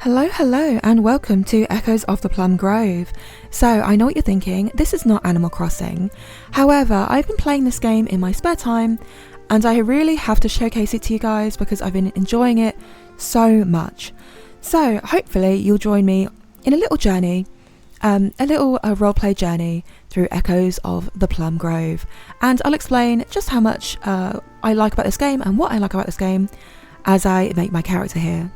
Hello, and welcome to Echoes of the Plum Grove. So, I know what you're thinking, this is not Animal Crossing. However, I've been playing this game in my spare time, and I really have to showcase it to you guys because I've been enjoying it so much. So, hopefully you'll join me in a little journey, a little roleplay journey through Echoes of the Plum Grove. And I'll explain just how much I like about this game and what I like about this game as I make my character here.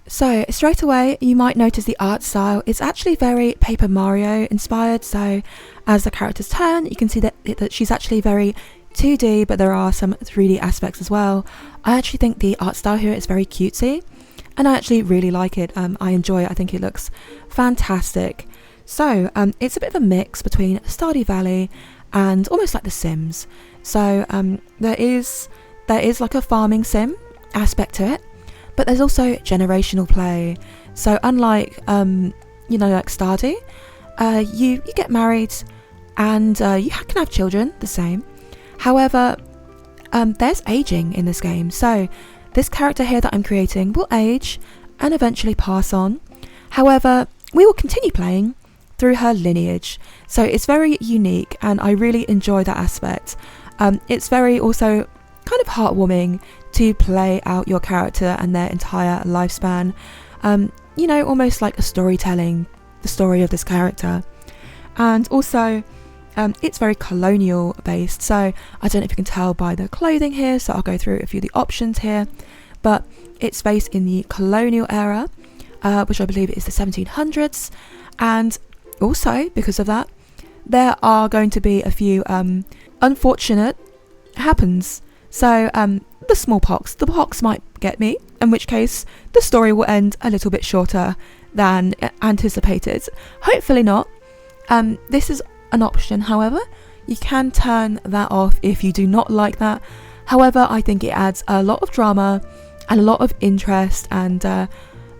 So straight away you might notice the art style is actually very Paper Mario inspired, so as the characters turn you can see that she's actually very 2D, but there are some 3D aspects as well. I actually think the art style here is very cutesy and I actually really like it. I enjoy it, I think it looks fantastic. So it's a bit of a mix between Stardew Valley and almost like The Sims. So there is like a farming sim aspect to it, but there's also generational play. So unlike like Stardew, you get married and you can have children the same. However, there's aging in this game, so this character here that I'm creating will age and eventually pass on. However, we will continue playing through her lineage, so it's very unique and I really enjoy that aspect. It's very also kind of heartwarming to play out your character and their entire lifespan, almost like a storytelling, the story of this character. And also it's very colonial based, so I don't know if you can tell by the clothing here, so I'll go through a few of the options here, but it's based in the colonial era, which I believe is the 1700s, and also because of that there are going to be a few unfortunate happens. So the pox might get me, in which case the story will end a little bit shorter than anticipated. Hopefully not. This is an option, however. You can turn that off if you do not like that. However, I think it adds a lot of drama and a lot of interest and a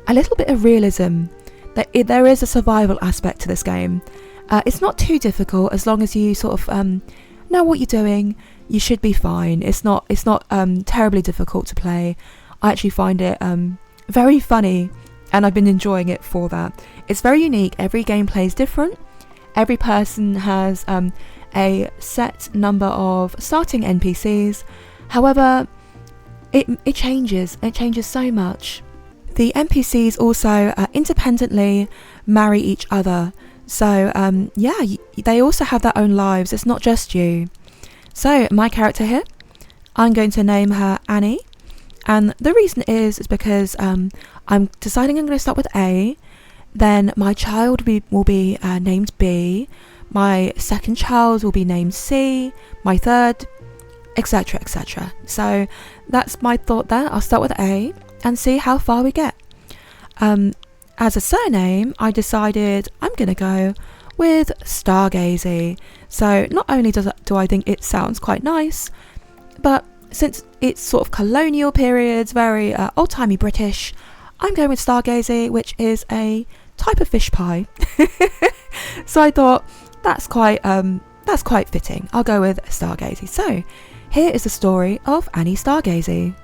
little bit of realism. There is a survival aspect to this game. It's not too difficult as long as you sort of know what you're doing. You should be fine. It's not terribly difficult to play. I actually find it very funny and I've been enjoying it for that. It's very unique. Every gameplay is different. Every person has a set number of starting NPCs. However, it changes. It changes so much. The NPCs also independently marry each other. So they also have their own lives. It's not just you. So my character here, I'm going to name her Annie, and the reason is because I'm deciding I'm going to start with A, then my child will be named B, my second child will be named C, my third, etc, etc. So that's my thought there. I'll start with A and see how far we get. As a surname, I decided I'm going to go with Stargazy. So not only do I think it sounds quite nice, but since it's sort of colonial periods, very old-timey British, I'm going with Stargazy, which is a type of fish pie. So I thought that's quite fitting. I'll go with Stargazy. So here is the story of Annie Stargazy.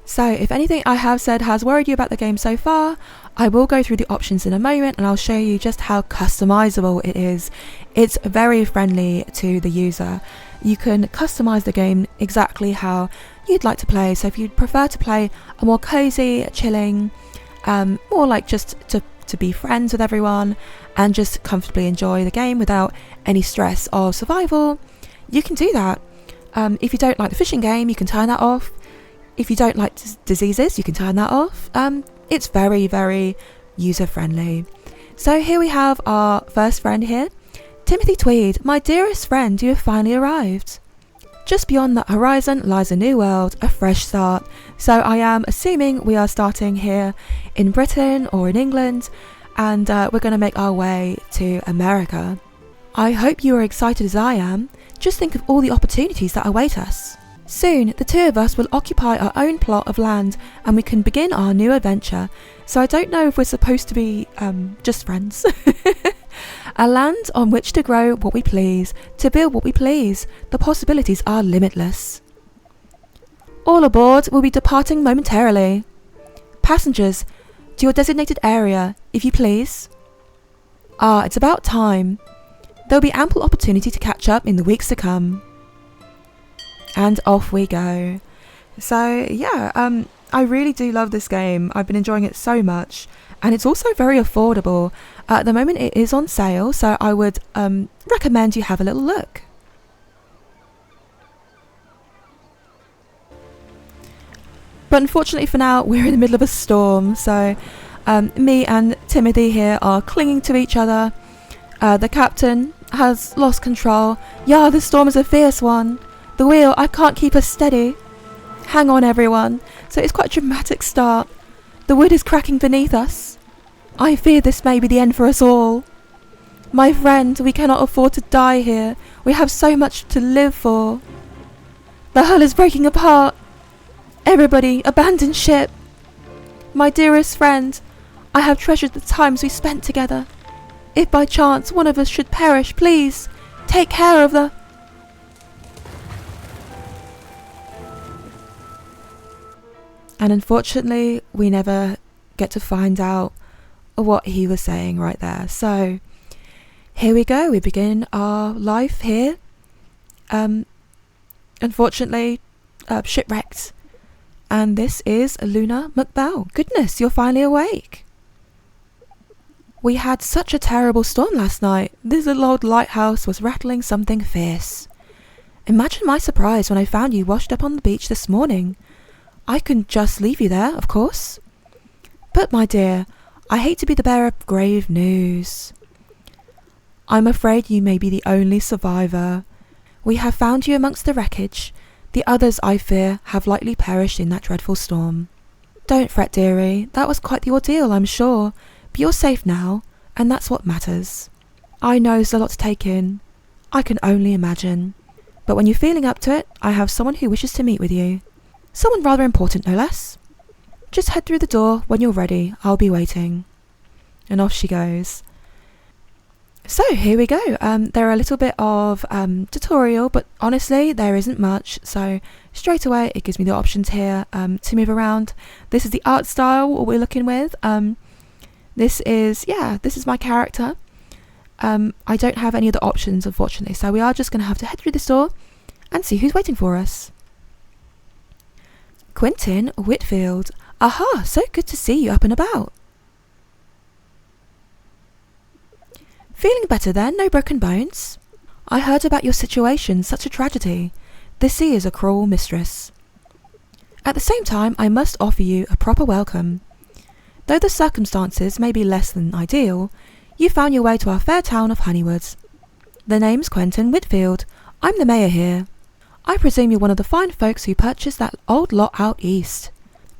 So if anything I have said has worried you about the game so far, I will go through the options in a moment and I'll show you just how customizable it is. It's very friendly to the user. You can customize the game exactly how you'd like to play. So if you'd prefer to play a more cozy, chilling, more like just to be friends with everyone and just comfortably enjoy the game without any stress of survival, you can do that. If you don't like the fishing game, you can turn that off. If you don't like diseases, you can turn that off. It's very, very user-friendly. So here we have our first friend here. Timothy Tweed, my dearest friend, you have finally arrived. Just beyond that horizon lies a new world, a fresh start. So I am assuming we are starting here in Britain or in England, and we're going to make our way to America. I hope you are excited as I am. Just think of all the opportunities that await us. Soon, the two of us will occupy our own plot of land and we can begin our new adventure. So I don't know if we're supposed to be just friends. A land on which to grow what we please, to build what we please. The possibilities are limitless. All aboard will be departing momentarily. Passengers, to your designated area, if you please. Ah, it's about time. There'll be ample opportunity to catch up in the weeks to come. And off we go. So, yeah, I really do love this game. I've been enjoying it so much. And it's also very affordable. At the moment it is on sale, so I would recommend you have a little look. But unfortunately for now, we're in the middle of a storm, so me and Timothy here are clinging to each other. The captain has lost control. Yeah, this storm is a fierce one. The wheel, I can't keep us steady. Hang on, everyone. So it's quite a dramatic start. The wood is cracking beneath us. I fear this may be the end for us all. My friend, we cannot afford to die here. We have so much to live for. The hull is breaking apart. Everybody, abandon ship. My dearest friend, I have treasured the times we spent together. If by chance one of us should perish, please, take care of the... And unfortunately, we never get to find out what he was saying right there. So, here we go. We begin our life here. Unfortunately, shipwrecked. And this is Luna McBell. Goodness, you're finally awake. We had such a terrible storm last night. This little old lighthouse was rattling something fierce. Imagine my surprise when I found you washed up on the beach this morning. I couldn't just leave you there, of course. But my dear, I hate to be the bearer of grave news. I'm afraid you may be the only survivor. We have found you amongst the wreckage. The others, I fear, have likely perished in that dreadful storm. Don't fret, dearie. That was quite the ordeal, I'm sure. But you're safe now, and that's what matters. I know it's a lot to take in. I can only imagine. But when you're feeling up to it, I have someone who wishes to meet with you. Someone rather important, no less. Just head through the door when you're ready. I'll be waiting. And off she goes. So here we go. There are a little bit of tutorial, but honestly there isn't much. So straight away it gives me the options here to move around. This is the art style, what we're looking with. This is my character. I don't have any other options, unfortunately. So we are just going to have to head through this door and see who's waiting for us. Quentin Whitfield. Aha, so good to see you up and about. Feeling better then? No broken bones? I heard about your situation, such a tragedy. The sea is a cruel mistress. At the same time, I must offer you a proper welcome. Though the circumstances may be less than ideal, you found your way to our fair town of Honeywood. The name's Quentin Whitfield. I'm the mayor here. I presume you're one of the fine folks who purchased that old lot out east.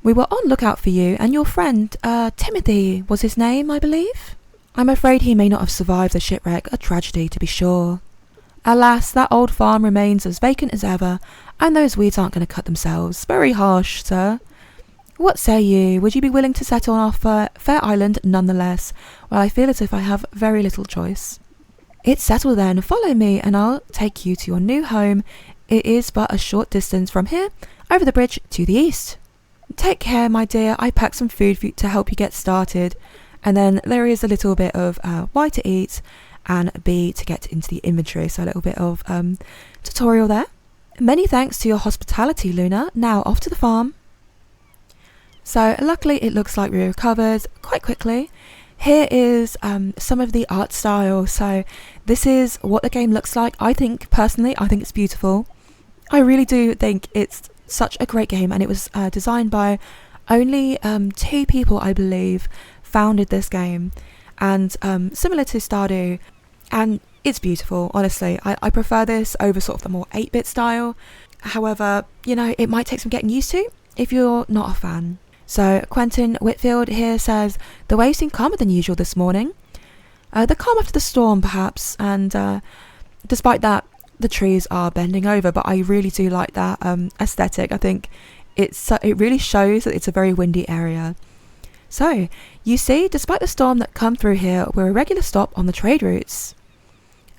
We were on lookout for you and your friend, Timothy was his name, I believe? I'm afraid he may not have survived the shipwreck, a tragedy to be sure. Alas, that old farm remains as vacant as ever, and those weeds aren't going to cut themselves. Very harsh, sir. What say you? Would you be willing to settle on our fair island nonetheless? Well, I feel as if I have very little choice. It's settled then. Follow me, and I'll take you to your new home. It is but a short distance from here, over the bridge to the east. Take care, my dear. I packed some food for you to help you get started. And then there is a little bit of Y to eat and B to get into the inventory. So a little bit of tutorial there. Many thanks to your hospitality, Luna. Now off to the farm. So luckily it looks like we recovered quite quickly. Here is some of the art style. So this is what the game looks like. I think it's beautiful. I really do think it's such a great game, and it was designed by only 2 people, I believe, founded this game, and similar to Stardew, and it's beautiful. Honestly, I prefer this over sort of the more 8-bit style. However, it might take some getting used to if you're not a fan. So Quentin Whitfield here says, the waves seem calmer than usual this morning. The calm after the storm, perhaps, and despite that, the trees are bending over, but I really do like that aesthetic. I think it really shows that it's a very windy area. So, you see, despite the storm that come through here, we're a regular stop on the trade routes.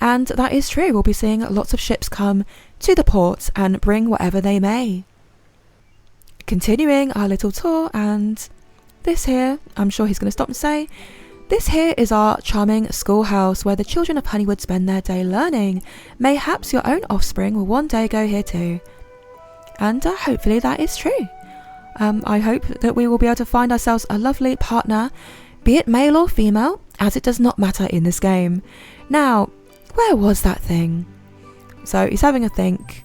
And that is true. We'll be seeing lots of ships come to the port and bring whatever they may. continuing our little tour, and this here, I'm sure he's going to stop and say, this here is our charming schoolhouse where the children of Honeywood spend their day learning. Mayhaps your own offspring will one day go here too. And hopefully that is true. I hope that we will be able to find ourselves a lovely partner, be it male or female, as it does not matter in this game. Now, where was that thing? So he's having a think.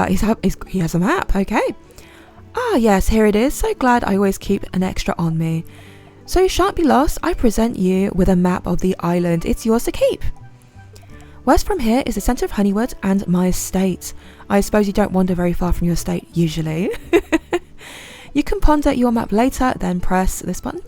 He has a map, okay. Ah yes, here it is. So glad I always keep an extra on me. So you shan't be lost. I present you with a map of the island. It's yours to keep. West from here is the centre of Honeywood and my estate. I suppose you don't wander very far from your estate usually. You can ponder your map later, then press this button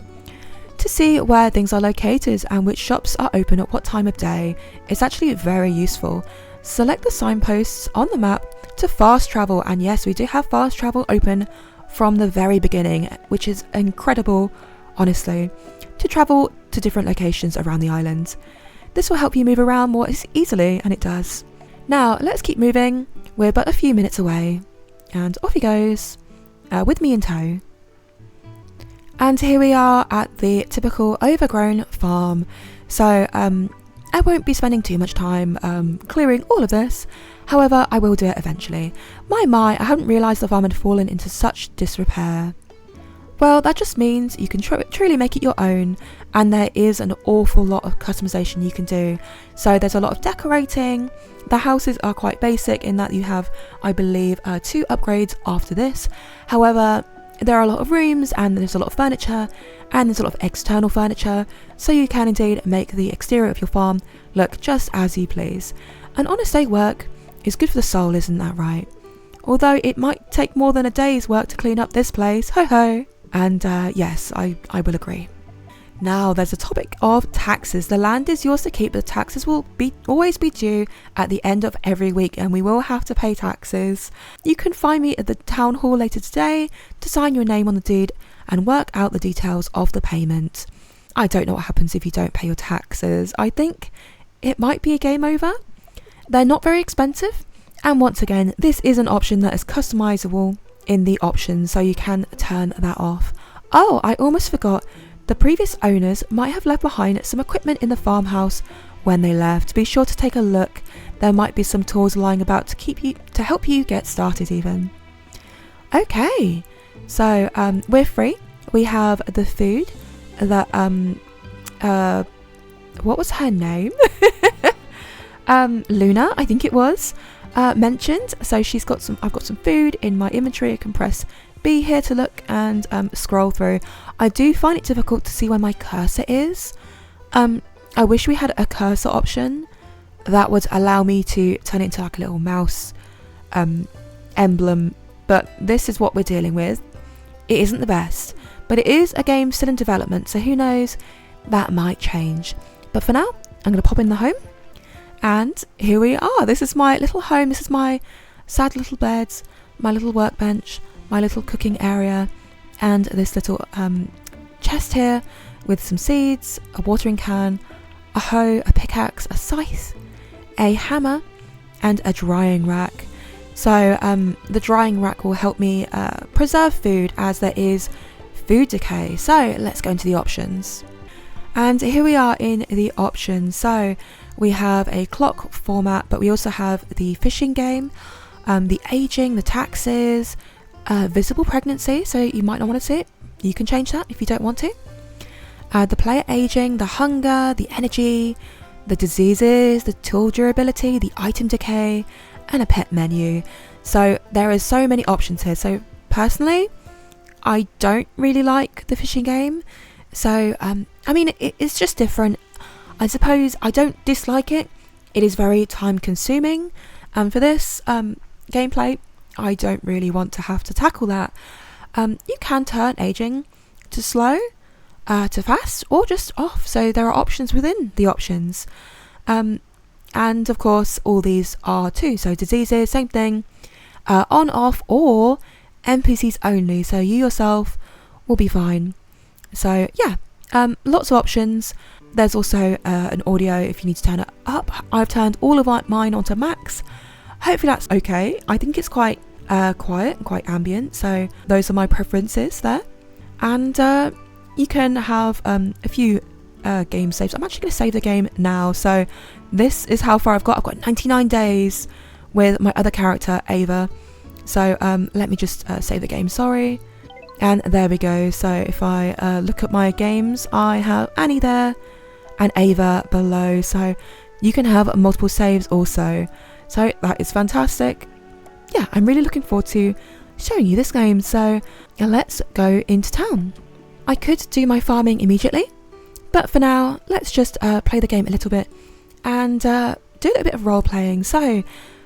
to see where things are located and which shops are open at what time of day. It's actually very useful. Select the signposts on the map to fast travel, and yes, we do have fast travel open from the very beginning, which is incredible, honestly, to travel to different locations around the island. This will help you move around more easily, and it does. Now, let's keep moving. We're but a few minutes away. And off he goes, with me in tow. And here we are at the typical overgrown farm. So, I won't be spending too much time clearing all of this. However, I will do it eventually. My, I hadn't realised the farm had fallen into such disrepair. Well, that just means you can truly make it your own, and there is an awful lot of customization you can do. So there's a lot of decorating. The houses are quite basic in that you have, I believe, 2 upgrades after this. However, there are a lot of rooms, and there's a lot of furniture, and there's a lot of external furniture, so you can indeed make the exterior of your farm look just as you please. An honest day's work is good for the soul, isn't that right? Although it might take more than a day's work to clean up this place, ho ho! And yes, I will agree. Now there's a topic of taxes. The land is yours to keep, but taxes will always be due at the end of every week, and we will have to pay taxes. You can find me at the town hall later today to sign your name on the deed and work out the details of the payment. I don't know what happens if you don't pay your taxes. I think it might be a game over. They're not very expensive, and once again, this is an option that is customizable in the options, so you can turn that off. Oh, I almost forgot. The previous owners might have left behind some equipment in the farmhouse when they left. Be sure to take a look. There might be some tools lying about to help you get started even. Okay, so we're free. We have the food that what was her name? Luna, I think it was, mentioned. So I've got some food in my inventory. I can press B here to look and scroll through. I do find it difficult to see where my cursor is. I wish we had a cursor option that would allow me to turn it into like a little mouse emblem, but this is what we're dealing with. It isn't the best, but it is a game still in development, so who knows, that might change. But for now, I'm going to pop in the home, and here we are. This is my little home. This is my sad little bed, my little workbench, my little cooking area, and this little chest here with some seeds, a watering can, a hoe, a pickaxe, a scythe, a hammer, and a drying rack. So the drying rack will help me preserve food as there is food decay. So let's go into the options. And here we are in the options. So we have a clock format, but we also have the fishing game, the aging, the taxes, visible pregnancy, so you might not want to see it. You can change that if you don't want to. The player aging, the hunger, the energy, the diseases, the tool durability, the item decay, and a pet menu. So there is so many options here. So personally, I don't really like the fishing game. So I mean, it's just different. I suppose I don't dislike it. It is very time consuming, and for this gameplay, I don't really want to have to tackle that. You can turn aging to slow, to fast, or just off. So there are options within the options. And of course, all these are too. So diseases, same thing, on, off, or NPCs only. So you yourself will be fine. So yeah, lots of options. There's also an audio if you need to turn it up. I've turned all of mine onto max. Hopefully that's okay. I think it's quite quiet and quite ambient, so those are my preferences there. And you can have a few game saves. I'm actually going to save the game now, so this is how far I've got 99 days with my other character Ava. So let me just save the game, sorry. And there we go. So if I look at my games, I have Annie there and Ava below, so you can have multiple saves also. So that is fantastic. Yeah, I'm really looking forward to showing you this game, so let's go into town. I could do my farming immediately, but for now let's just play the game a little bit and do a little bit of role playing. So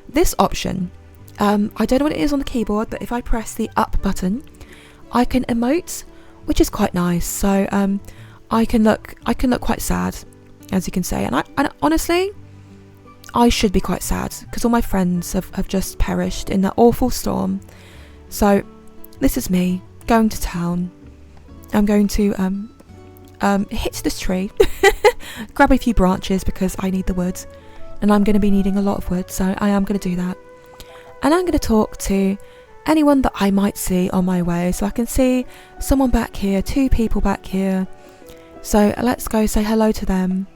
this option, I don't know what it is on the keyboard, but if I press the up button I can emote, which is quite nice. So I can look quite sad, as you can say, and honestly I should be quite sad because all my friends have just perished in that awful storm. So this is me going to town. I'm going to hit this tree, grab a few branches because I need the wood, and I'm going to be needing a lot of wood, so I am going to do that. And I'm going to talk to anyone that I might see on my way. So I can see someone back here, 2 people back here. So let's go say hello to them,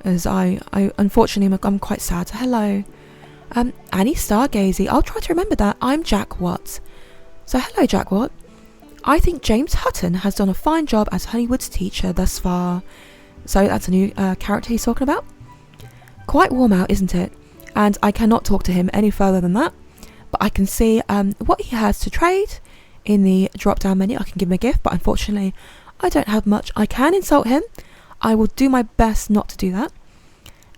as I unfortunately I'm quite sad. So hello. Annie Stargazy. I'll try to remember that. I'm Jack Watt. So hello, Jack Watt. I think James Hutton has done a fine job as Honeywood's teacher thus far. So that's a new character he's talking about. Quite warm out, isn't it? And I cannot talk to him any further than that. But I can see what he has to trade in the drop-down menu. I can give him a gift, but unfortunately I don't have much. I can insult him. I will do my best not to do that.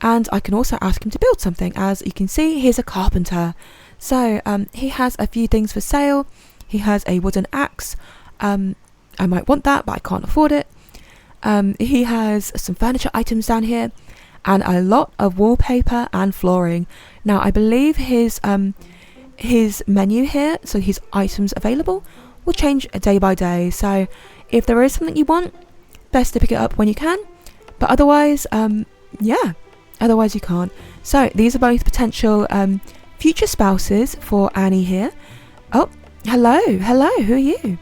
And I can also ask him to build something. As you can see, he's a carpenter. So he has a few things for sale. He has a wooden axe. I might want that, but I can't afford it. He has some furniture items down here and a lot of wallpaper and flooring. Now I believe his menu here, so his items available, will change day by day. So if there is something you want, best to pick it up when you can. But otherwise, yeah, otherwise you can't. So these are both potential future spouses for Annie here. Oh, hello, who are you?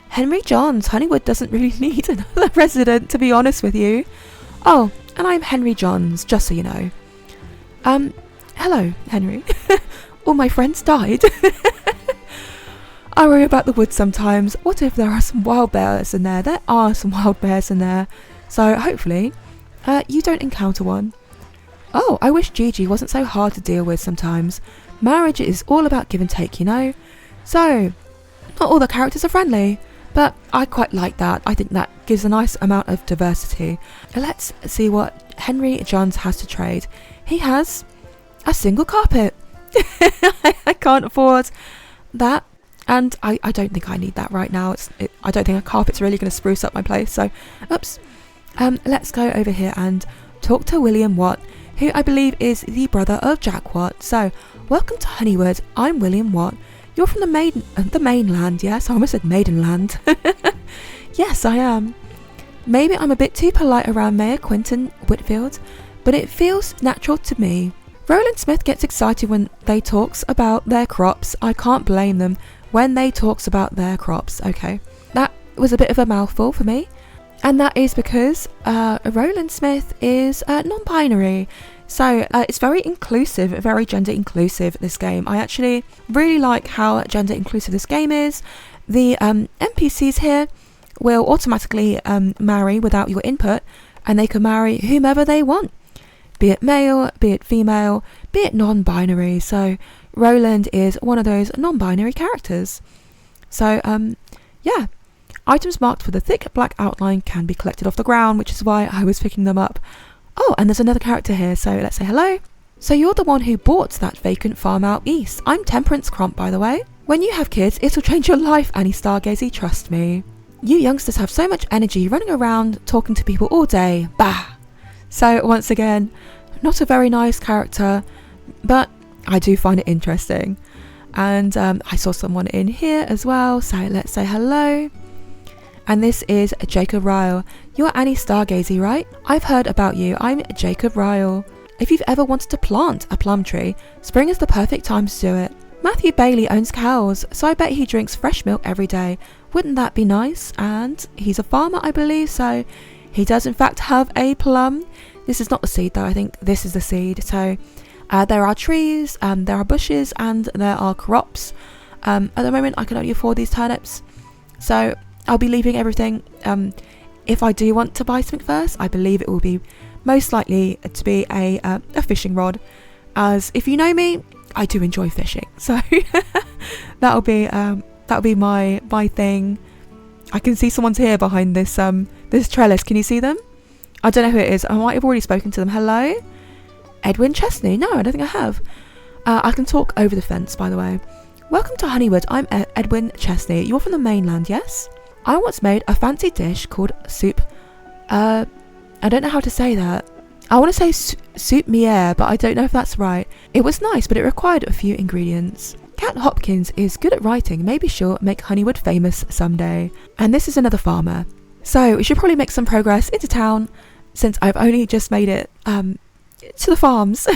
Henry Johns. Honeywood doesn't really need another resident, to be honest with you. Oh, and I'm Henry Johns, just so you know. Hello, Henry. All my friends died. I worry about the woods sometimes. What if there are some wild bears in there? There are some wild bears in there. So hopefully you don't encounter one. Oh, I wish Gigi wasn't so hard to deal with sometimes. Marriage is all about give and take, you know. So, not all the characters are friendly, but I quite like that. I think that gives a nice amount of diversity. Let's see what Henry Johns has to trade. He has a single carpet. I can't afford that, and I don't think I need that right now. I don't think a carpet's really going to spruce up my place. So, oops. Let's go over here and talk to William Watt, who I believe is the brother of Jack Watt. So, welcome to Honeywood. I'm William Watt. You're from the mainland, yes? I almost said Maidenland. Yes, I am. Maybe I'm a bit too polite around Mayor Quinton Whitfield, but it feels natural to me. Roland Smith gets excited when they talks about their crops. I can't blame them when they talks about their crops. Okay, that was a bit of a mouthful for me. And that is because Roland Smith is non-binary. So it's very inclusive, very gender inclusive, this game. I actually really like how gender inclusive this game is. The NPCs here will automatically marry without your input, and they can marry whomever they want. Be it male, be it female, be it non-binary. So Roland is one of those non-binary characters. So yeah, items marked with a thick black outline can be collected off the ground, which is why I was picking them up. Oh, and there's another character here, so let's say hello. So you're the one who bought that vacant farm out east. I'm Temperance Crump, by the way. When you have kids, it'll change your life, Annie Stargazy, trust me. You youngsters have so much energy running around talking to people all day. Bah! So once again, not a very nice character, but I do find it interesting. And I saw someone in here as well, so let's say hello. And this is Jacob Ryle. You're Annie Stargazy, right? I've heard about you. I'm Jacob Ryle. If you've ever wanted to plant a plum tree, spring is the perfect time to do it. Matthew Bailey owns cows, so I bet he drinks fresh milk every day. Wouldn't that be nice? And he's a farmer, I believe, so he does in fact have a plum. This is not the seed though, I think this is the seed. So there are trees, there are bushes, and there are crops. At the moment I can only afford these turnips, so I'll be leaving everything. If I do want to buy something first, I believe it will be most likely to be a fishing rod, as if you know me, I do enjoy fishing, so that'll be my thing. I can see someone's here behind this this trellis. Can you see them? I don't know who it is. I might have already spoken to them. Hello? Edwin Chesney? No, I don't think I have. I can talk over the fence, by the way. Welcome to Honeywood. I'm Edwin Chesney. You're from the mainland, yes? I once made a fancy dish called soup. I don't know how to say that. I want to say soup mier, but I don't know if that's right. It was nice, but it required a few ingredients. Kat Hopkins is good at writing. Maybe she'll make Honeywood famous someday. And this is another farmer. So we should probably make some progress into town, since I've only just made it to the farms.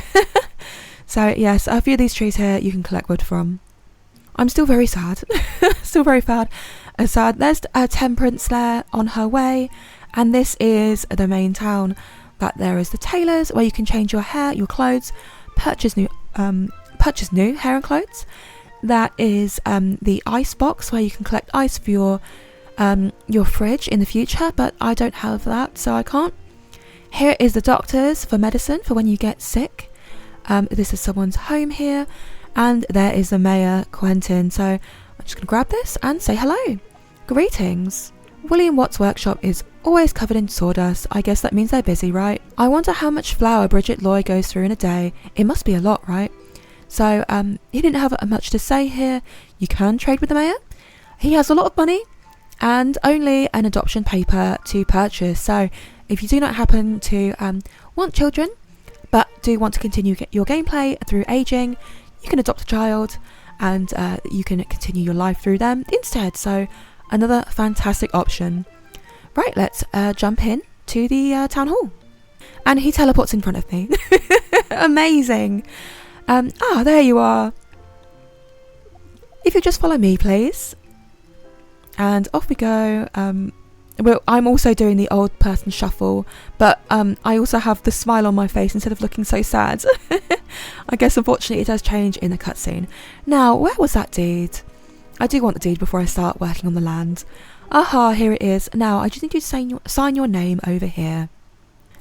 So yes, a few of these trees here you can collect wood from. I'm still very sad. Still very sad. There's a Temperance there on her way, and this is the main town. That there is the tailors where you can change your hair, your clothes, purchase new hair and clothes. That is the ice box where you can collect ice for your fridge in the future, but I don't have that, so I can't. Here is the doctors for medicine for when you get sick. This is someone's home here, and there is the mayor, Quentin. So I'm just going to grab this and say hello. Greetings. William Watt's workshop is always covered in sawdust. I guess that means they're busy, right? I wonder how much flour Bridget Loy goes through in a day. It must be a lot, right? So he didn't have much to say here. You can trade with the mayor. He has a lot of money and only an adoption paper to purchase. So if you do not happen to want children, but do want to continue your gameplay through aging, you can adopt a child and you can continue your life through them instead. So another fantastic option. Right, let's jump in to the town hall. And he teleports in front of me. Amazing. There you are. If you just follow me, please. And off we go. Well, I'm also doing the old person shuffle, but I also have the smile on my face instead of looking so sad. I guess unfortunately it does change in the cutscene. Now, where was that deed? I do want the deed before I start working on the land. Aha, here it is. Now, I just need you to sign your name over here.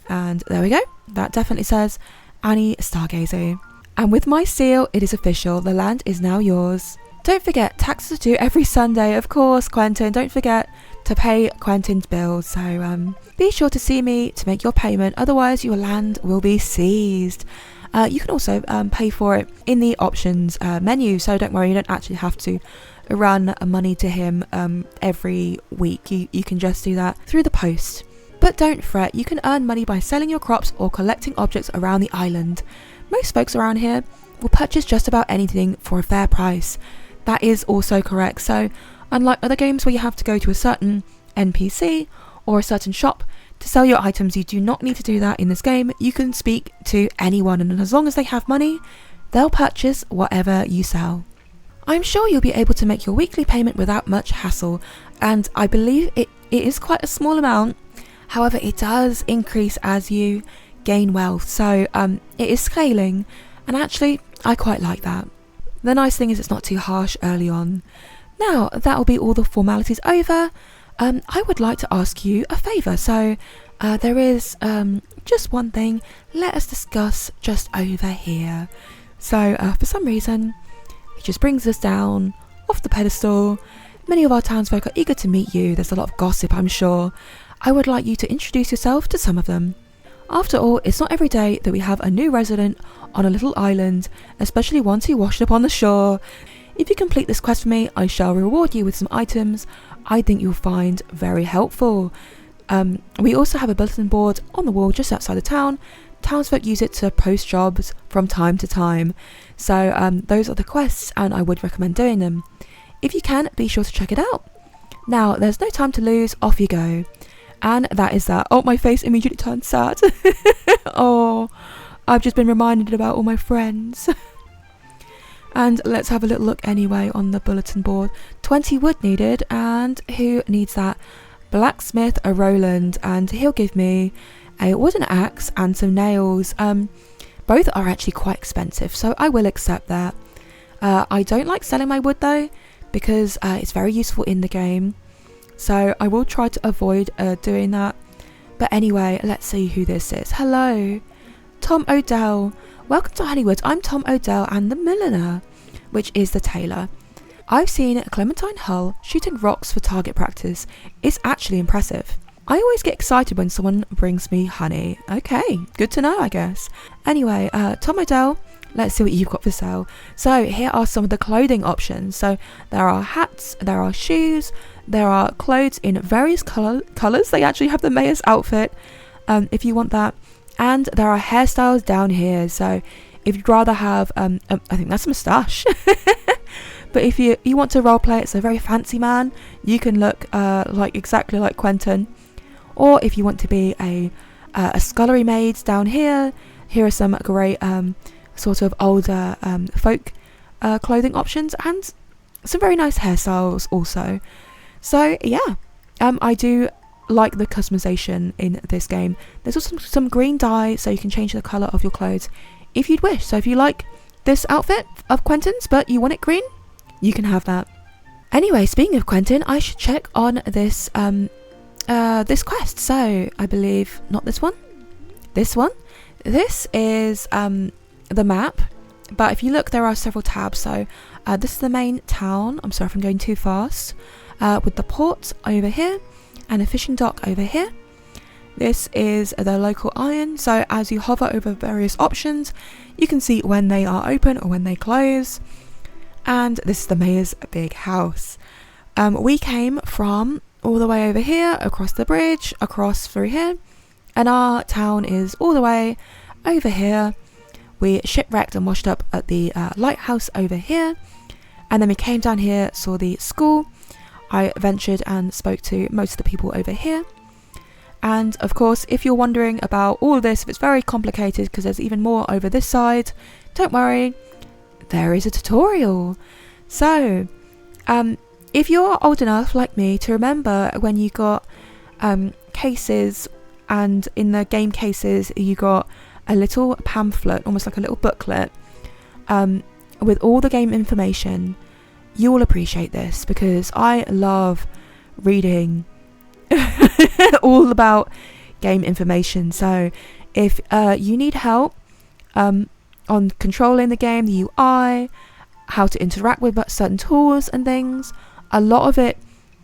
And there we go. That definitely says Annie Stargazer. And with my seal, it is official. The land is now yours. Don't forget, taxes are due every Sunday. Of course, Quentin. Don't forget to pay Quentin's bills. So be sure to see me to make your payment. Otherwise, your land will be seized. You can also pay for it in the options menu. So don't worry, you don't actually have to run money to him every week. You can just do that through the post. But don't fret, you can earn money by selling your crops or collecting objects around the island. Most folks around here will purchase just about anything for a fair price. That is also correct. So unlike other games where you have to go to a certain NPC or a certain shop to sell your items, you do not need to do that in this game. You can speak to anyone, and as long as they have money, they'll purchase whatever you sell. I'm sure you'll be able to make your weekly payment without much hassle, and I believe it is quite a small amount. However, it does increase as you gain wealth, so it is scaling, and actually I quite like that. The nice thing is it's not too harsh early on. Now that'll be all the formalities over. I would like to ask you a favour. So there is just one thing. Let us discuss just over here. So for some reason he just brings us down off the pedestal. Many of our townsfolk are eager to meet you. There's a lot of gossip, I'm sure. I would like you to introduce yourself to some of them. After all, it's not every day that we have a new resident on a little island, especially once who washed up on the shore. If you complete this quest for me, I shall reward you with some items I think you'll find very helpful. We also have a bulletin board on the wall just outside the town. Townsfolk use it to post jobs from time to time. So those are the quests, and I would recommend doing them. If you can, be sure to check it out. Now, there's no time to lose, off you go. And that is that. Oh, my face immediately turned sad. Oh, I've just been reminded about all my friends. And let's have a little look anyway on the bulletin board. 20 wood needed, and who needs that? Blacksmith a Roland, and he'll give me a wooden axe and some nails. Both are actually quite expensive, so I will accept that. I don't like selling my wood though, because it's very useful in the game, so I will try to avoid doing that. But anyway, let's see who this is. Hello, Tom O'Dell. Welcome to Honeywood. I'm Tom O'Dell and the milliner, which is the tailor. I've seen Clementine Hull shooting rocks for target practice. It's actually impressive. I always get excited when someone brings me honey. Okay, good to know, I guess. Anyway, Tom O'Dell, let's see what you've got for sale. So here are some of the clothing options. So there are hats, there are shoes, there are clothes in various colours. They actually have the mayor's outfit, if you want that. And there are hairstyles down here. So if you'd rather have, I think that's a moustache. But if you want to roleplay, it's a very fancy man. You can look exactly like Quentin. Or if you want to be a scullery maid down here, here are some great sort of older folk clothing options and some very nice hairstyles also. So yeah, I do like the customization in this game. There's also some green dye, so you can change the colour of your clothes if you'd wish. So if you like this outfit of Quentin's but you want it green, you can have that. Anyway, speaking of Quentin, I should check on this this quest. So I believe not this one, this one. This is the map, but if you look, there are several tabs. So this is the main town. I'm sorry if I'm going too fast. With the port over here and a fishing dock over here. This is the local iron, so as you hover over various options, you can see when they are open or when they close. And this is the mayor's big house. We came from all the way over here, across the bridge, across through here, and our town is all the way over here. We shipwrecked and washed up at the lighthouse over here, and then we came down here, saw the school. I ventured and spoke to most of the people over here. And of course, if you're wondering about all of this, if it's very complicated because there's even more over this side, don't worry, there is a tutorial. So if you're old enough like me to remember when you got cases, and in the game cases you got a little pamphlet, almost like a little booklet with all the game information, you will appreciate this because I love reading all about game information. So if you need help on controlling the game, the UI, how to interact with certain tools and things, a lot of it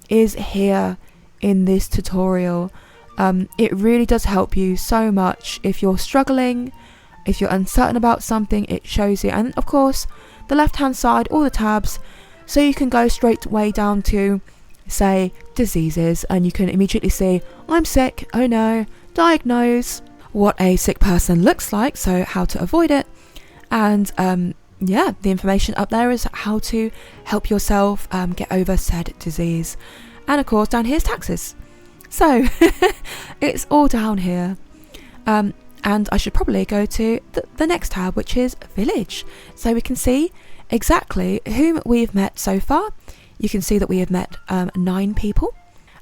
is here in this tutorial. It really does help you so much. If you're struggling, if you're uncertain about something, it shows you. And of course, the left hand side, all the tabs, so you can go straight way down to, say, diseases, and you can immediately see, I'm sick, oh no, diagnose, what a sick person looks like, so how to avoid it. And yeah, the information up there is how to help yourself get over said disease. And of course, down here's taxes. So it's all down here. And I should probably go to the next tab, which is village, so we can see exactly whom we've met so far. You can see that we have met 9 people,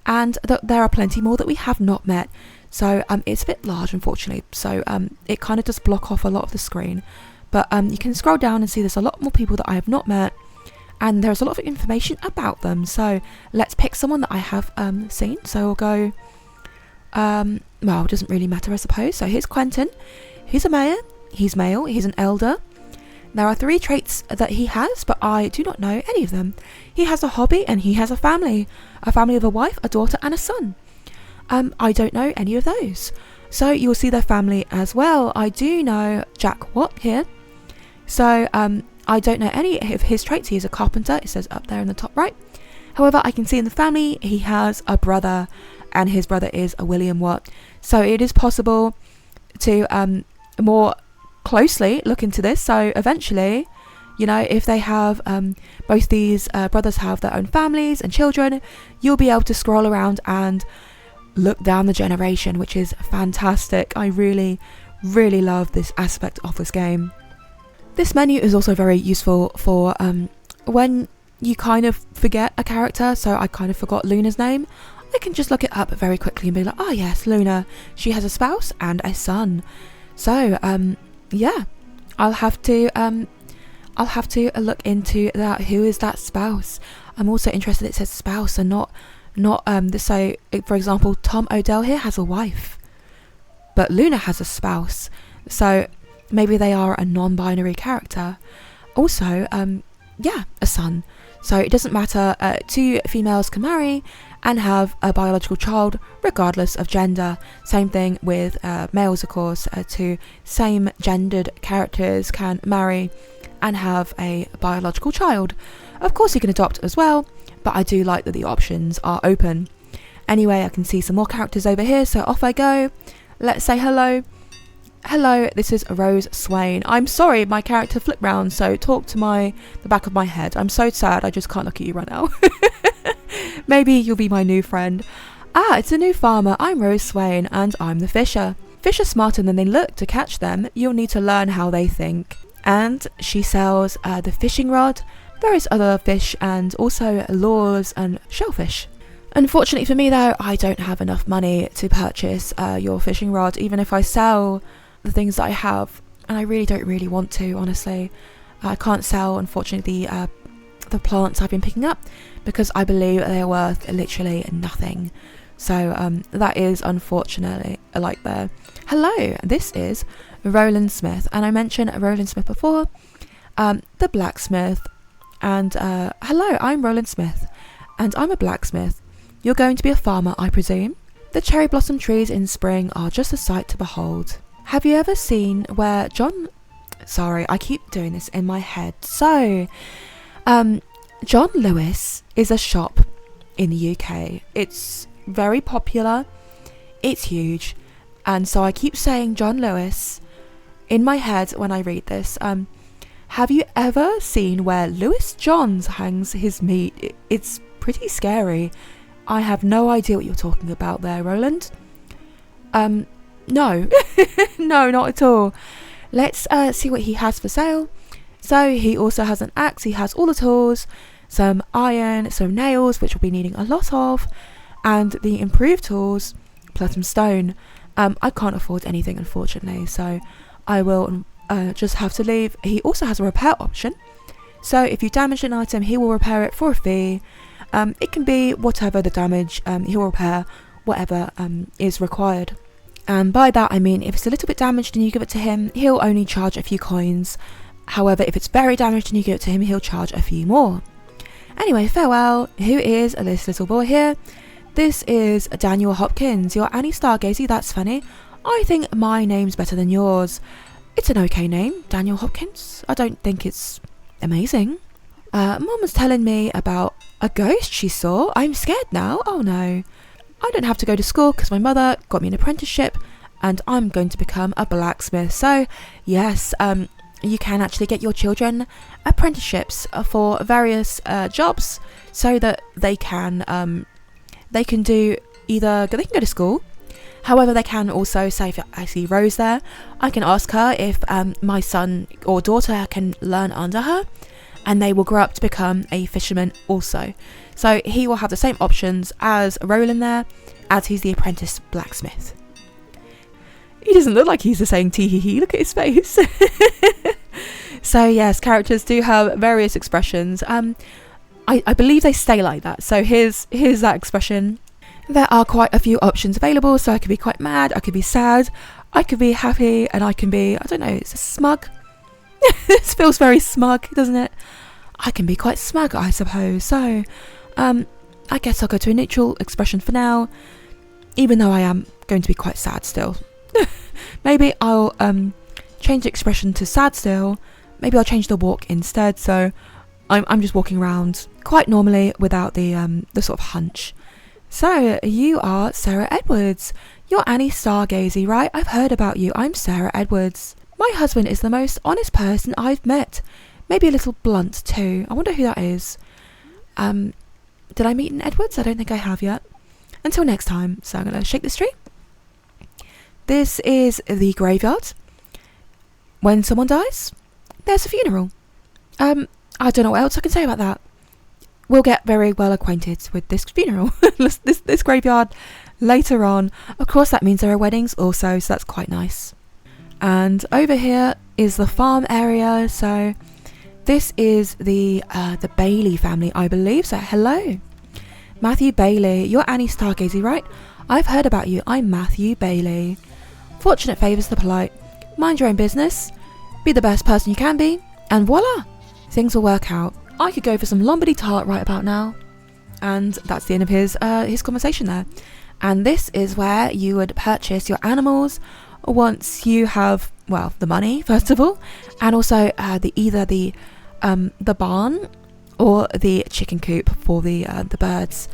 and that there are plenty more that we have not met. So it's a bit large, unfortunately, so it kind of does block off a lot of the screen. But you can scroll down and see there's a lot more people that I have not met, and there's a lot of information about them. So let's pick someone that I have seen. So we'll go, well, it doesn't really matter, I suppose. So here's Quentin. He's a mayor, he's male, he's an elder. There are 3 traits that he has, but I do not know any of them. He has a hobby and he has a family of a wife, a daughter and a son. I don't know any of those. So you'll see their family as well. I do know Jack Watt here. So I don't know any of his traits. He is a carpenter, it says up there in the top right. However, I can see in the family he has a brother, and his brother is a William Watt. So it is possible to more closely look into this. So eventually, you know, if they have both these brothers have their own families and children, you'll be able to scroll around and look down the generation, which is fantastic. I really love this aspect of this game. This menu is also very useful for when you kind of forget a character. So I kind of forgot Luna's name. I can just look it up very quickly and be like, oh yes, Luna, she has a spouse and a son. So yeah, I'll have to look into that. Who is that spouse? I'm also interested. It says spouse and not so for example, Tom Odell here has a wife, but Luna has a spouse. So maybe they are a non-binary character. Also, yeah, a son. So it doesn't matter. Two females can marry and have a biological child regardless of gender. Same thing with males, of course. Two same gendered characters can marry and have a biological child. Of course you can adopt as well, but I do like that the options are open. Anyway, I can see some more characters over here, so off I go. Let's say hello. Hello, this is Rose Swain. I'm sorry, my character flipped round, so talk to the back of my head. I'm so sad, I just can't look at you right now. Maybe you'll be my new friend. Ah, it's a new farmer. I'm Rose Swain, and I'm the fisher. Fish are smarter than they look. To catch them, you'll need to learn how they think. And she sells the fishing rod, various other fish, and also lures and shellfish. Unfortunately for me though, I don't have enough money to purchase your fishing rod, even if I sell the things that I have, and I really don't really want to, honestly. I can't sell, unfortunately, the plants I've been picking up because I believe they're worth literally nothing. So that is unfortunately like there. Hello, this is Roland Smith, and I mentioned Roland Smith before, the blacksmith. And hello, I'm Roland Smith, and I'm a blacksmith. You're going to be a farmer, I presume? The cherry blossom trees in spring are just a sight to behold. Have you ever seen where Sorry, I keep doing this in my head. So, John Lewis is a shop in the UK. It's very popular. It's huge. And so I keep saying John Lewis in my head when I read this. Have you ever seen where Lewis Johns hangs his meat? It's pretty scary. I have no idea what you're talking about there, Roland. No. No, not at all. Let's see what he has for sale. So he also has an axe. He has all the tools, some iron, some nails, which we'll be needing a lot of, and the improved tools, plus some stone. I can't afford anything, unfortunately, so I will just have to leave. He also has a repair option. So if you damage an item, he will repair it for a fee. It can be whatever the damage, he will repair whatever is required. And by that I mean if it's a little bit damaged and you give it to him, he'll only charge a few coins. However, if it's very damaged and you give it to him, he'll charge a few more. Anyway, farewell. Who is this little boy here? This is Daniel Hopkins. You're Annie Stargazy, that's funny. I think my name's better than yours. It's an okay name, Daniel Hopkins. I don't think it's amazing. Mum was telling me about a ghost she saw. I'm scared now. Oh no. I don't have to go to school because my mother got me an apprenticeship and I'm going to become a blacksmith. So yes, you can actually get your children apprenticeships for various jobs so that they can do either they can go to school. However, they can also say, if I see Rose there, I can ask her if my son or daughter can learn under her, and they will grow up to become a fisherman also. So he will have the same options as Roland there, as he's the apprentice blacksmith. He doesn't look like he's just saying tee hee hee, look at his face. So yes, characters do have various expressions. I believe they stay like that. So here's that expression. There are quite a few options available, so I could be quite mad, I could be sad, I could be happy, and I can be, I don't know, it's a smug. This feels very smug, doesn't it? I can be quite smug, I suppose. So, I guess I'll go to a neutral expression for now, even though I am going to be quite sad still. Maybe I'll change the expression to sad still. Maybe I'll change the walk instead, so I'm just walking around quite normally without the sort of hunch. So, you are Sarah Edwards. You're Annie Stargazy, right? I've heard about you. I'm Sarah Edwards. My husband is the most honest person I've met. Maybe a little blunt too. I wonder who that is. Did I meet an Edwards? I don't think I have yet. Until next time. So I'm going to shake this tree. This is the graveyard. When someone dies, there's a funeral. I don't know what else I can say about that. We'll get very well acquainted with this funeral, this graveyard later on. Of course, that means there are weddings also, so that's quite nice. And over here is the farm area. So this is the Bailey family, I believe. So hello, Matthew Bailey. You're Annie Stargazy, right? I've heard about you. I'm Matthew Bailey. Fortunate favours the polite. Mind your own business. Be the best person you can be. And voila, things will work out. I could go for some Lombardy tart right about now. And that's the end of his conversation there. And this is where you would purchase your animals once you have, well, the money first of all, and also either the barn or the chicken coop for the birds.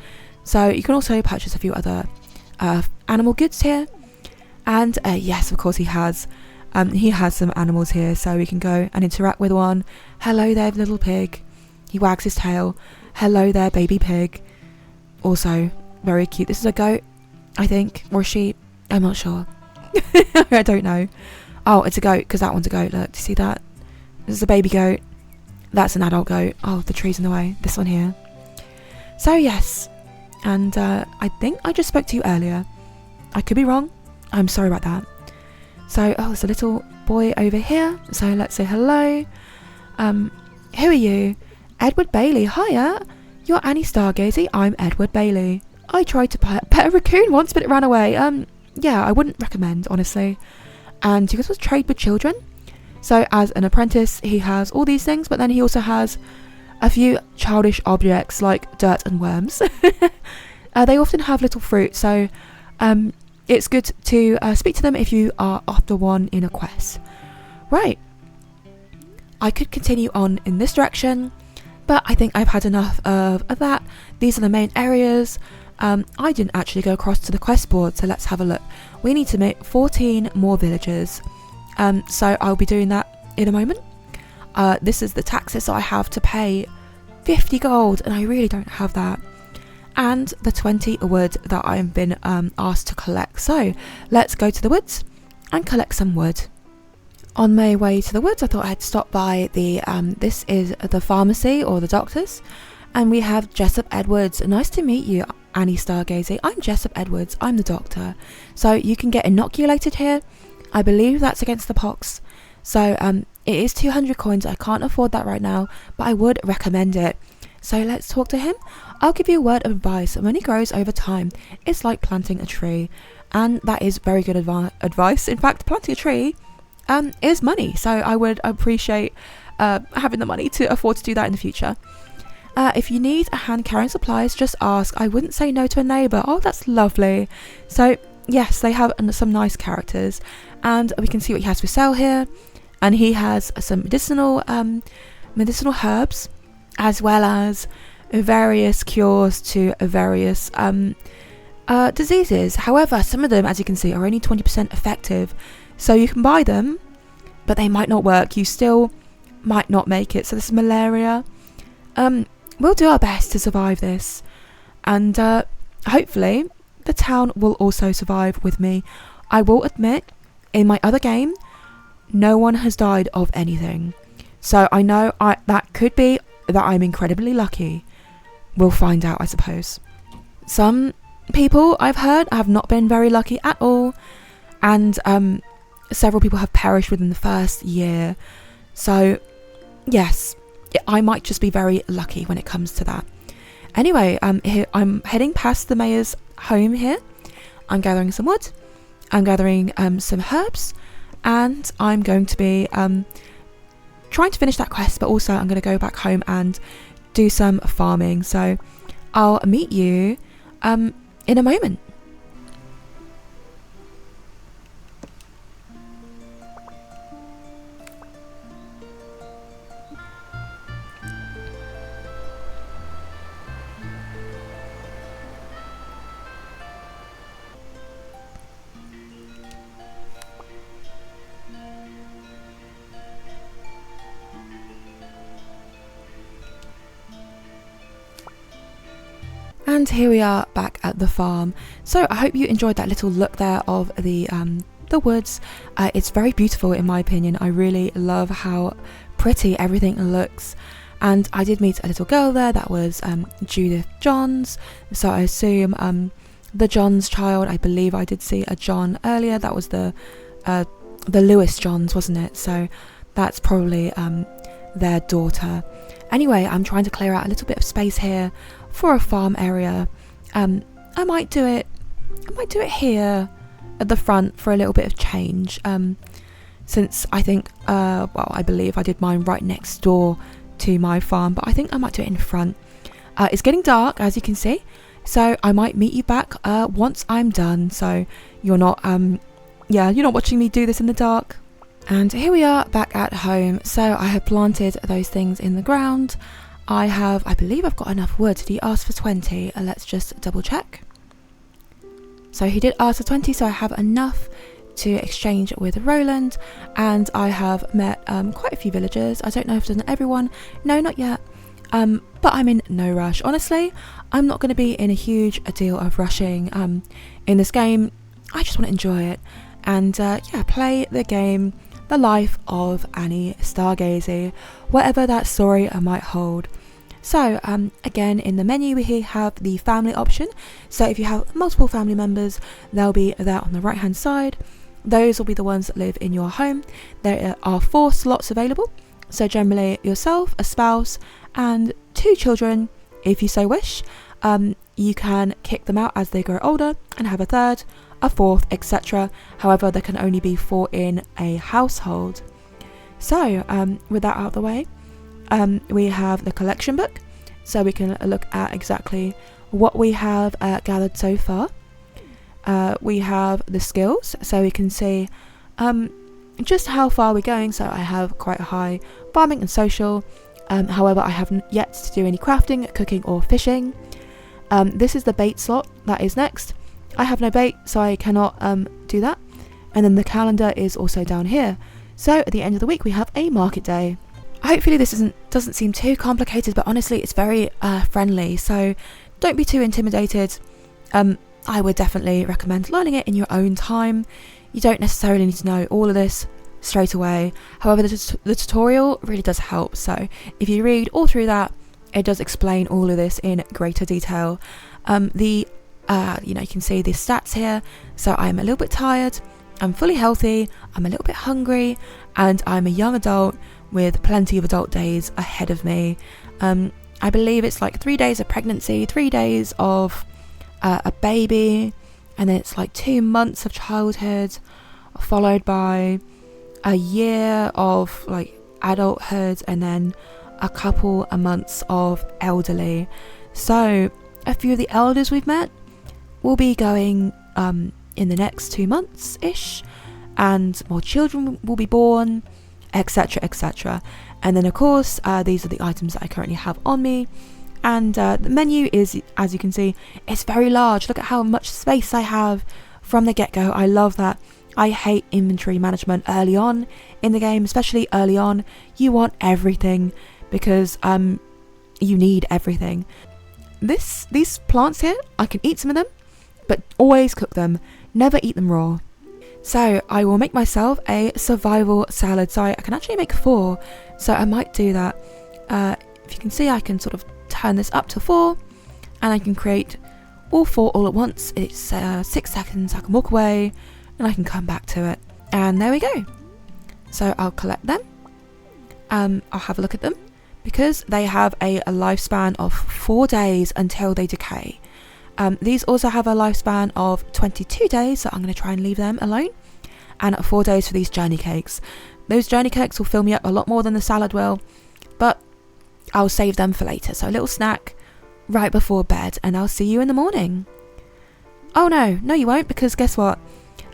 So you can also purchase a few other animal goods here. And yes, of course he has some animals here, so we can go and interact with one. Hello there, little pig. He wags his tail. Hello there, baby pig. Also very cute. This is a goat, I think, or a sheep. I'm not sure. I don't know. Oh, it's a goat, because that one's a goat. Look, do you see that? This is a baby goat. That's an adult goat. Oh, the tree's in the way. This one here. So yes, and I think I just spoke to you earlier. I could be wrong. I'm sorry about that. So, oh, there's a little boy over here. So let's say hello. Who are you? Edward Bailey. Hiya. You're Annie Stargazy. I'm Edward Bailey. I tried to pet a raccoon once, but it ran away. Yeah, I wouldn't recommend, honestly. And you can also trade with children. So as an apprentice, he has all these things, but then he also has a few childish objects like dirt and worms. They often have little fruit, so it's good to speak to them if you are after one in a quest. Right. I could continue on in this direction, but I think I've had enough of that. These are the main areas. I didn't actually go across to the quest board, so let's have a look. We need to make 14 more villagers. So I'll be doing that in a moment. This is the taxes I have to pay. 50 gold, and I really don't have that. And the 20 wood that I've been asked to collect. So let's go to the woods and collect some wood. On my way to the woods, I thought I'd stop by the this is the pharmacy or the doctor's, and we have Jessup Edwards. Nice to meet you, Annie Stargazy. I'm Jessup Edwards. I'm the doctor. So you can get inoculated here. I believe that's against the pox. So it is 200 coins. I can't afford that right now, but I would recommend it. So let's talk to him. I'll give you a word of advice. Money grows over time. It's like planting a tree, and that is very good advice. In fact, planting a tree is money, so I would appreciate having the money to afford to do that in the future. If you need a hand carrying supplies, just ask. I wouldn't say no to a neighbour. Oh, that's lovely. So yes, they have some nice characters, and we can see what he has for sale here. And he has some medicinal herbs, as well as various cures to various diseases. However, some of them, as you can see, are only 20% effective. So you can buy them, but they might not work. You still might not make it. So this is malaria. We'll do our best to survive this. And hopefully the town will also survive with me. I will admit, in my other game, no one has died of anything. So I know that could be that I'm incredibly lucky. We'll find out, I suppose. Some people I've heard have not been very lucky at all. And several people have perished within the first year. So yes, I might just be very lucky when it comes to that. Anyway, I'm heading past the mayor's home here. I'm gathering some wood. I'm gathering some herbs. And I'm going to be trying to finish that quest, but also I'm going to go back home and do some farming. So I'll meet you in a moment. And here we are back at the farm. So I hope you enjoyed that little look there of the woods. It's very beautiful in my opinion. I really love how pretty everything looks. And I did meet a little girl there that was Judith Johns, so I assume the Johns child. I believe I did see a John earlier. That was the Lewis Johns, wasn't it? So that's probably their daughter. Anyway, I'm trying to clear out a little bit of space here for a farm area. I might do it here at the front for a little bit of change, since I think I believe I did mine right next door to my farm, but I think I might do it in front. It's getting dark, as you can see, so I might meet you back once I'm done, so you're not watching me do this in the dark. And here we are back at home. So I have planted those things in the ground. I believe I've got enough wood. Did he ask for 20? Let's just double check. So he did ask for 20, so I have enough to exchange with Roland, and I have met quite a few villagers. I don't know if I've done everyone. No, not yet. But I'm in no rush. Honestly, I'm not going to be in a huge deal of rushing in this game. I just want to enjoy it and play the game, the life of Annie Stargazy, whatever that story might hold. So again, in the menu we have the family option. So if you have multiple family members, they'll be there on the right hand side. Those will be the ones that live in your home. There are 4 slots available, so generally yourself, a spouse and 2 children if you so wish. You can kick them out as they grow older and have a 3rd, a 4th, etc. However, there can only be 4 in a household. So with that out of the way, we have the collection book, so we can look at exactly what we have gathered so far. We have the skills, so we can see just how far we're going. So I have quite a high farming and social. However, I haven't yet to do any crafting, cooking or fishing. This is the bait slot that is next. I have no bait, so I cannot do that. And then the calendar is also down here. So at the end of the week we have a market day. Hopefully this doesn't seem too complicated, but honestly it's very friendly, so don't be too intimidated. I would definitely recommend learning it in your own time. You don't necessarily need to know all of this straight away. However, the tutorial really does help, so if you read all through that, it does explain all of this in greater detail. You can see the stats here. So I'm a little bit tired, I'm fully healthy, I'm a little bit hungry, and I'm a young adult with plenty of adult days ahead of me. I believe it's like 3 days of pregnancy, 3 days of a baby, and then it's like 2 months of childhood, followed by a year of like adulthood, and then a couple of months of elderly. So a few of the elders we've met will be going in the next 2 months ish, and more children will be born, etc, etc. And then of course these are the items that I currently have on me. And the menu is, as you can see, it's very large. Look at how much space I have from the get-go. I love that. I hate inventory management early on in the game, especially early on. You want everything because you need everything. These plants here, I can eat some of them, but always cook them. Never eat them raw. So I will make myself a survival salad. So I can actually make 4. So I might do that. If you can see, I can sort of turn this up to 4, and I can create all 4 all at once. It's 6 seconds. I can walk away and I can come back to it, and there we go. So I'll collect them. I'll have a look at them because they have a lifespan of 4 days until they decay. These also have a lifespan of 22 days, so I'm going to try and leave them alone, and 4 days for these journey cakes. Those journey cakes will fill me up a lot more than the salad will, but I'll save them for later. So a little snack right before bed, and I'll see you in the morning. Oh no you won't, because guess what?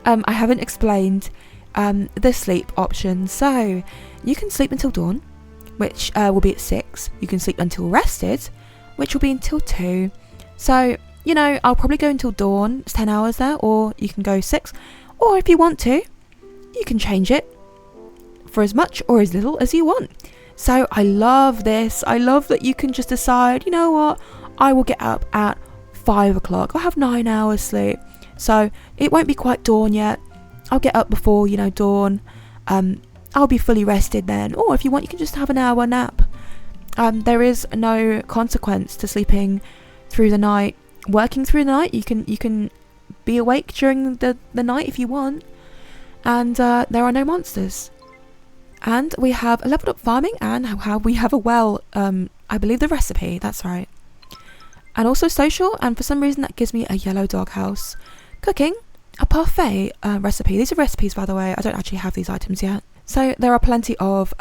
I haven't explained the sleep option. So you can sleep until dawn, which will be at 6. You can sleep until rested, which will be until 2. So, I'll probably go until dawn. It's 10 hours there, or you can go 6. Or if you want to, you can change it for as much or as little as you want. So I love this. I love that you can just decide, you know what, I will get up at 5 o'clock. I'll have 9 hours sleep. So it won't be quite dawn yet. I'll get up before, dawn. I'll be fully rested then. Or if you want, you can just have an hour nap. There is no consequence to sleeping through the night. Working through the night, you can be awake during the night if you want. And there are no monsters. And we have a leveled up farming, and how we have a well, I believe the recipe, that's right. And also social, and for some reason that gives me a yellow doghouse. Cooking, a parfait recipe. These are recipes, by the way. I don't actually have these items yet. So there are plenty of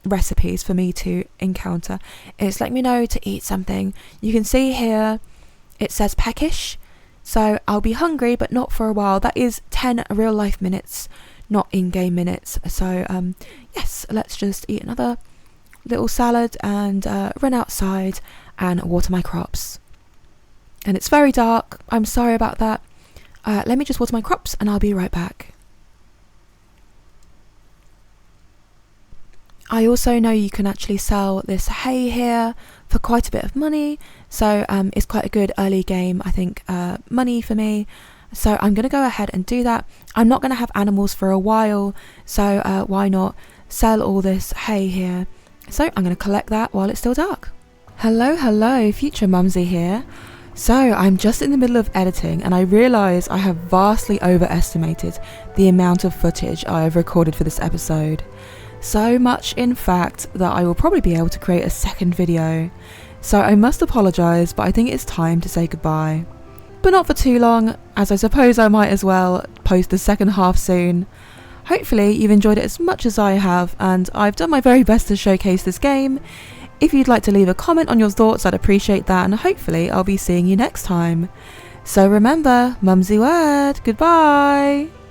recipes for me to encounter. It's letting me know to eat something. You can see here it says peckish, so I'll be hungry but not for a while. That is 10 real life minutes, not in-game minutes. So yes, let's just eat another little salad and run outside and water my crops. And it's very dark, I'm sorry about that. Let me just water my crops and I'll be right back. I also know you can actually sell this hay here for quite a bit of money, so it's quite a good early game, I think, money for me. So I'm going to go ahead and do that. I'm not going to have animals for a while, so why not sell all this hay here. So I'm going to collect that while it's still dark. Hello, future Mumsy here. So I'm just in the middle of editing and I realise I have vastly overestimated the amount of footage I have recorded for this episode. So much, in fact, that I will probably be able to create a second video. So I must apologise, but I think it's time to say goodbye. But not for too long, as I suppose I might as well post the second half soon. Hopefully you've enjoyed it as much as I have, and I've done my very best to showcase this game. If you'd like to leave a comment on your thoughts, I'd appreciate that, and hopefully I'll be seeing you next time. So remember, MumsyWord, goodbye!